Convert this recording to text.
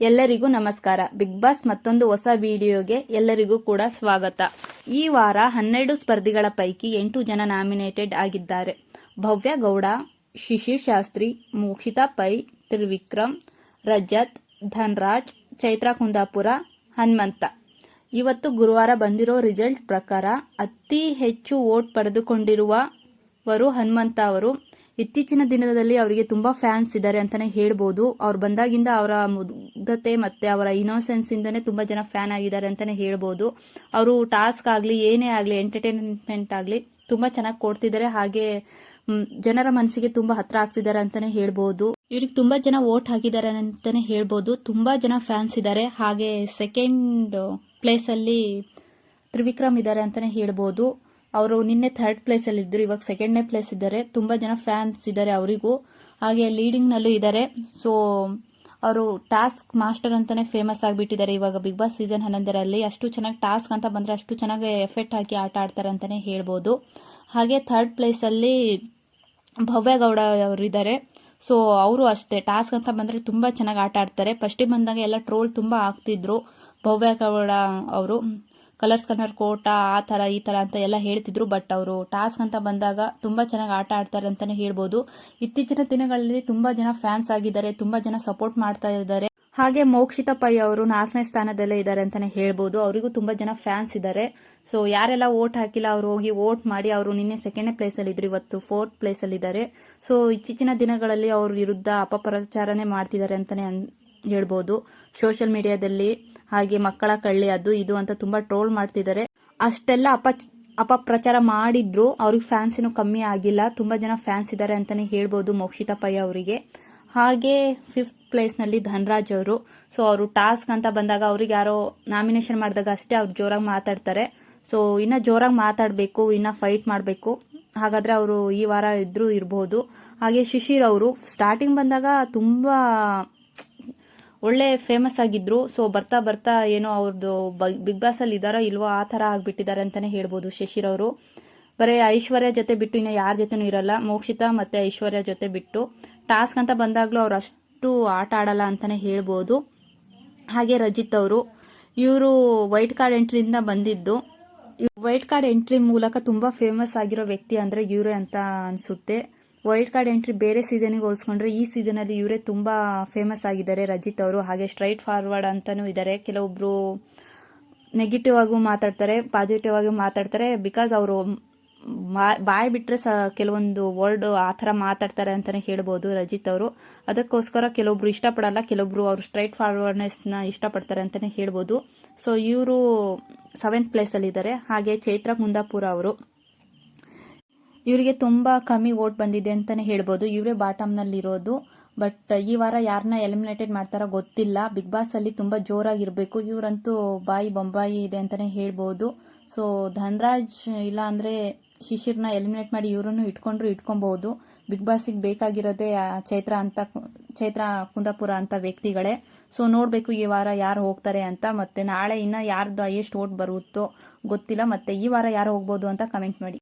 ಎಲ್ಲರಿಗೂ ನಮಸ್ಕಾರ. Big boss ಮತ್ತೊಂದು ಹೊಸ ವಿಡಿಯೋಗೆ ಎಲ್ಲರಿಗೂ ಕೂಡ ಸ್ವಾಗತ. ಈ ವಾರ 12 ಸ್ಪರ್ಧಿಗಳ ಪೈಕಿ 8 ಜನ ನಾಮಿನೇಟೆಡ್ ಆಗಿದ್ದಾರೆ. ಭವ್ಯ ಗೌಡ, ಶಿಶಿರ್ ಶಾಸ್ತ್ರಿ, ಮೋಕ್ಷಿತಾ ಪೈ, ತ್ರಿವಿಕ್ರಮ್, ರಜತ್, ಧನ್ರಾಜ್, ಚೈತ್ರಾ ಕುಂದಾಪುರ, ಹನುಮಂತ. ಇವತ್ತು ಗುರುವಾರ ಬಂದಿರೋ ರಿಸಲ್ಟ್ ಪ್ರಕಾರ ಅತಿ ಹೆಚ್ಚು ವೋಟ್ ಪಡೆದುಕೊಂಡಿರುವವರು ಹನುಮಂತ ಅವರು. ಇತ್ತೀಚಿನ ದಿನದಲ್ಲಿ ಅವರಿಗೆ ತುಂಬಾ ಫ್ಯಾನ್ಸ್ ಇದ್ದಾರೆ ಅಂತಾನೆ ಹೇಳ್ಬೋದು. ಅವ್ರು ಬಂದಾಗಿಂದ ಅವರ ಮುಗ್ಧತೆ ಮತ್ತೆ ಅವರ ಇನೋಸೆನ್ಸ್ ಇಂದನೇ ತುಂಬಾ ಜನ ಫ್ಯಾನ್ ಆಗಿದ್ದಾರೆ ಅಂತಾನೆ ಹೇಳ್ಬೋದು. ಅವರು ಟಾಸ್ಕ್ ಆಗ್ಲಿ ಏನೇ ಆಗ್ಲಿ ಎಂಟರ್ಟೈನ್ಮೆಂಟ್ ಆಗ್ಲಿ ತುಂಬಾ ಚೆನ್ನಾಗಿ ಕೊಡ್ತಿದ್ದಾರೆ. ಹಾಗೆ ಜನರ ಮನಸ್ಸಿಗೆ ತುಂಬಾ ಹತ್ರ ಆಗ್ತಿದ್ದಾರೆ ಅಂತಾನೆ ಹೇಳ್ಬೋದು. ಇವ್ರಿಗೆ ತುಂಬಾ ಜನ ವೋಟ್ ಹಾಕಿದ್ದಾರೆ ಅಂತಾನೆ ಹೇಳ್ಬೋದು. ತುಂಬಾ ಜನ ಫ್ಯಾನ್ಸ್ ಇದ್ದಾರೆ. ಹಾಗೆ ಸೆಕೆಂಡ್ ಪ್ಲೇಸ್ ಅಲ್ಲಿ ತ್ರಿವಿಕ್ರಮ್ ಇದ್ದಾರೆ ಅಂತಾನೆ ಹೇಳ್ಬೋದು. ಅವರು ನಿನ್ನೆ ಥರ್ಡ್ ಪ್ಲೇಸ್ ಅಲ್ಲಿ ಇದ್ರು, ಇವಾಗ ಸೆಕೆಂಡ್ನೇ ಪ್ಲೇಸ್ ಇದ್ದಾರೆ. ತುಂಬಾ ಜನ ಫ್ಯಾನ್ಸ್ ಇದ್ದಾರೆ ಅವರಿಗೂ. ಹಾಗೆ ಲೀಡಿಂಗ್ ನಲ್ಲೂ ಇದ್ದಾರೆ. ಸೊ ಅವರು ಟಾಸ್ಕ್ ಮಾಸ್ಟರ್ ಅಂತಾನೆ ಫೇಮಸ್ ಆಗಿಬಿಟ್ಟಿದ್ದಾರೆ ಇವಾಗ ಬಿಗ್ ಬಾಸ್ ಸೀಸನ್ 11ರಲ್ಲಿ. ಅಷ್ಟು ಚೆನ್ನಾಗಿ ಟಾಸ್ಕ್ ಅಂತ ಬಂದ್ರೆ ಅಷ್ಟು ಚೆನ್ನಾಗಿ ಎಫೆಕ್ಟ್ ಹಾಕಿ ಆಟ ಆಡ್ತಾರೆ ಅಂತಾನೆ ಹೇಳ್ಬೋದು. ಹಾಗೆ ಥರ್ಡ್ ಪ್ಲೇಸ್ ಅಲ್ಲಿ ಭವ್ಯ ಗೌಡ ಅವರು ಇದ್ದಾರೆ. ಸೊ ಅವರು ಅಷ್ಟೇ ಟಾಸ್ಕ್ ಅಂತ ಬಂದ್ರೆ ತುಂಬಾ ಚೆನ್ನಾಗಿ ಆಟ ಆಡ್ತಾರೆ. ಫಸ್ಟಿಗೆ ಬಂದಾಗ ಎಲ್ಲ ಟ್ರೋಲ್ ತುಂಬಾ ಆಗ್ತಿದ್ರು. ಭವ್ಯ ಗೌಡ ಅವರು ಕಲರ್ಸ್ ಕನ್ನರ್ ಕೋಟ ಆ ಥರ ಈ ಥರ ಅಂತ ಎಲ್ಲ ಹೇಳ್ತಿದ್ರು. ಬಟ್ ಅವರು ಟಾಸ್ಕ್ ಅಂತ ಬಂದಾಗ ತುಂಬ ಚೆನ್ನಾಗಿ ಆಟ ಆಡ್ತಾರೆ ಅಂತಲೇ ಹೇಳ್ಬೋದು. ಇತ್ತೀಚಿನ ದಿನಗಳಲ್ಲಿ ತುಂಬ ಜನ ಫ್ಯಾನ್ಸ್ ಆಗಿದ್ದಾರೆ, ತುಂಬ ಜನ ಸಪೋರ್ಟ್ ಮಾಡ್ತಾ ಇದ್ದಾರೆ. ಹಾಗೆ ಮೋಕ್ಷಿತಾ ಪೈ ಅವರು 4ನೇ ಸ್ಥಾನದಲ್ಲೇ ಇದ್ದಾರೆ ಅಂತಲೇ ಹೇಳ್ಬೋದು. ಅವರಿಗೂ ತುಂಬ ಜನ ಫ್ಯಾನ್ಸ್ ಇದ್ದಾರೆ. ಸೊ ಯಾರೆಲ್ಲ ವೋಟ್ ಹಾಕಿಲ್ಲ ಅವರು ಹೋಗಿ ವೋಟ್ ಮಾಡಿ. ಅವರು ನಿನ್ನೆ ಸೆಕೆಂಡ್ನೇ ಪ್ಲೇಸಲ್ಲಿ ಇದ್ರು, ಇವತ್ತು 4th ಪ್ಲೇಸಲ್ಲಿ ಇದ್ದಾರೆ. ಸೊ ಇತ್ತೀಚಿನ ದಿನಗಳಲ್ಲಿ ಅವ್ರ ವಿರುದ್ಧ ಅಪಪ್ರಚಾರನೆ ಮಾಡ್ತಿದ್ದಾರೆ ಅಂತಲೇ ಹೇಳ್ಬೋದು. ಸೋಷಿಯಲ್ ಮೀಡಿಯಾದಲ್ಲಿ ಹಾಗೆ ಮಕ್ಕಳ ಕಳ್ಳಿ ಅದು ಇದು ಅಂತ ತುಂಬಾ ಟ್ರೋಲ್ ಮಾಡ್ತಿದ್ದಾರೆ. ಅಷ್ಟೆಲ್ಲ ಅಪಪ್ರಚಾರ ಮಾಡಿದ್ರು ಅವ್ರಿಗೆ ಫ್ಯಾನ್ಸ್ ಏನು ಕಮ್ಮಿ ಆಗಿಲ್ಲ. ತುಂಬಾ ಜನ ಫ್ಯಾನ್ಸ್ ಇದ್ದಾರೆ ಅಂತಾನೆ ಹೇಳ್ಬೋದು ಮೋಕ್ಷಿತಾ ಪೈ ಅವರಿಗೆ. ಹಾಗೆ 5th ಪ್ಲೇಸ್ ನಲ್ಲಿ ಧನ್ರಾಜ್ ಅವರು. ಸೊ ಅವರು ಟಾಸ್ಕ್ ಅಂತ ಬಂದಾಗ ಅವ್ರಿಗೆ ಯಾರೋ ನಾಮಿನೇಷನ್ ಮಾಡಿದಾಗ ಅಷ್ಟೇ ಅವ್ರು ಜೋರಾಗಿ ಮಾತಾಡ್ತಾರೆ. ಸೊ ಇನ್ನ ಜೋರಾಗಿ ಮಾತಾಡಬೇಕು, ಇನ್ನ ಫೈಟ್ ಮಾಡಬೇಕು. ಹಾಗಾದ್ರೆ ಅವರು ಈ ವಾರ ಇರಬಹುದು. ಹಾಗೆ ಶಿಶಿರ್ ಅವರು ಸ್ಟಾರ್ಟಿಂಗ್ ಬಂದಾಗ ತುಂಬಾ ಒಳ್ಳೆ ಫೇಮಸ್ ಆಗಿದ್ರು. ಸೊ ಬರ್ತಾ ಬರ್ತಾ ಏನೋ ಅವ್ರದ್ದು ಬಿಗ್ ಬಾಸ್ ಅಲ್ಲಿ ಇದಾರೋ ಇಲ್ವೋ ಆ ತರ ಆಗ್ಬಿಟ್ಟಿದ್ದಾರೆ ಅಂತಾನೆ ಹೇಳ್ಬೋದು. ಶಿಶಿರ್ ಅವರು ಬರೀ ಐಶ್ವರ್ಯ ಜೊತೆ ಬಿಟ್ಟು ಇನ್ನು ಯಾರ ಜೊತೆನೂ ಇರಲ್ಲ. ಮೋಕ್ಷಿತಾ ಮತ್ತೆ ಐಶ್ವರ್ಯ ಜೊತೆ ಬಿಟ್ಟು ಟಾಸ್ಕ್ ಅಂತ ಬಂದಾಗ್ಲೂ ಅವ್ರು ಅಷ್ಟು ಆಟ ಆಡಲ್ಲ ಅಂತಾನೆ ಹೇಳ್ಬೋದು. ಹಾಗೆ ರಜಿತ್ ಅವರು, ಇವರು ವೈಟ್ ಕಾರ್ಡ್ ಎಂಟ್ರಿಯಿಂದ ಬಂದಿದ್ದು. ವೈಟ್ ಕಾರ್ಡ್ ಎಂಟ್ರಿ ಮೂಲಕ ತುಂಬಾ ಫೇಮಸ್ ಆಗಿರೋ ವ್ಯಕ್ತಿ ಅಂದ್ರೆ ಇವರೇ ಅಂತ ಅನ್ಸುತ್ತೆ. ವೈಲ್ಡ್ ಕಾರ್ಡ್ ಎಂಟ್ರಿ ಬೇರೆ ಸೀಸನ್ಗೆ ಹೋಲಿಸ್ಕೊಂಡ್ರೆ ಈ ಸೀಸನ್ ಅಲ್ಲಿ ಇವರೇ ತುಂಬಾ ಫೇಮಸ್ ಆಗಿದ್ದಾರೆ ರಜಿತ್ ಅವರು. ಹಾಗೆ ಸ್ಟ್ರೈಟ್ ಫಾರ್ವರ್ಡ್ ಅಂತಾನೂ ಇದ್ದಾರೆ. ಕೆಲವೊಬ್ರು ನೆಗೆಟಿವ್ ಆಗೂ ಮಾತಾಡ್ತಾರೆ, ಪಾಸಿಟಿವ್ ಆಗಿ ಮಾತಾಡ್ತಾರೆ. ಬಿಕಾಸ್ ಅವರು ಬಾಯ್ ಬಿಟ್ರೆ ಕೆಲವೊಂದು ವರ್ಡ್ ಆ ಥರ ಮಾತಾಡ್ತಾರೆ ಅಂತಾನೆ ಹೇಳ್ಬೋದು ರಜಿತ್ ಅವರು. ಅದಕ್ಕೋಸ್ಕರ ಕೆಲವೊಬ್ರು ಇಷ್ಟಪಡಲ್ಲ, ಕೆಲವೊಬ್ರು ಅವರು ಸ್ಟ್ರೈಟ್ ಫಾರ್ವರ್ಡ್ನೆಸ್ನ ಇಷ್ಟಪಡ್ತಾರೆ ಅಂತಾನೆ ಹೇಳ್ಬೋದು. ಸೊ ಇವರು 7th ಪ್ಲೇಸ್ ಅಲ್ಲಿ ಇದ್ದಾರೆ. ಹಾಗೆ ಚೈತ್ರಾ ಕುಂದಾಪುರ ಅವರು, ಇವರಿಗೆ ತುಂಬಾ ಕಮ್ಮಿ ವೋಟ್ ಬಂದಿದೆ ಅಂತಾನೆ ಹೇಳ್ಬೋದು. ಇವರೇ ಬಾಟಮ್ ನಲ್ಲಿ ಇರೋದು. ಬಟ್ ಈ ವಾರ ಯಾರನ್ನ ಎಲಿಮಿನೇಟೆಡ್ ಮಾಡ್ತಾರೋ ಗೊತ್ತಿಲ್ಲ. ಬಿಗ್ ಬಾಸ್ ಅಲ್ಲಿ ತುಂಬಾ ಜೋರಾಗಿರ್ಬೇಕು. ಇವರಂತೂ ಬಾಯಿ ಬೊಂಬಾಯಿ ಇದೆ ಅಂತಾನೆ ಹೇಳ್ಬೋದು. ಸೊ ಧನ್ರಾಜ್ ಇಲ್ಲ ಅಂದ್ರೆ ಶಿಶಿರ್ನ ಎಲಿಮಿನೇಟ್ ಮಾಡಿ ಇವರನ್ನು ಇಟ್ಕೊಬಹುದು. ಬಿಗ್ ಬಾಸ್ಗೆ ಬೇಕಾಗಿರೋದೇ ಚೈತ್ರಾ ಕುಂದಾಪುರ ಅಂತ ವ್ಯಕ್ತಿಗಳೇ. ಸೊ ನೋಡ್ಬೇಕು ಈ ವಾರ ಯಾರು ಹೋಗ್ತಾರೆ ಅಂತ. ಮತ್ತೆ ನಾಳೆ ಇನ್ನ ಯಾರ್ದು ಹೈಯೆಸ್ಟ್ ವೋಟ್ ಬರುತ್ತೋ ಗೊತ್ತಿಲ್ಲ. ಮತ್ತೆ ಈ ವಾರ ಯಾರು ಹೋಗ್ಬೋದು ಅಂತ ಕಮೆಂಟ್ ಮಾಡಿ.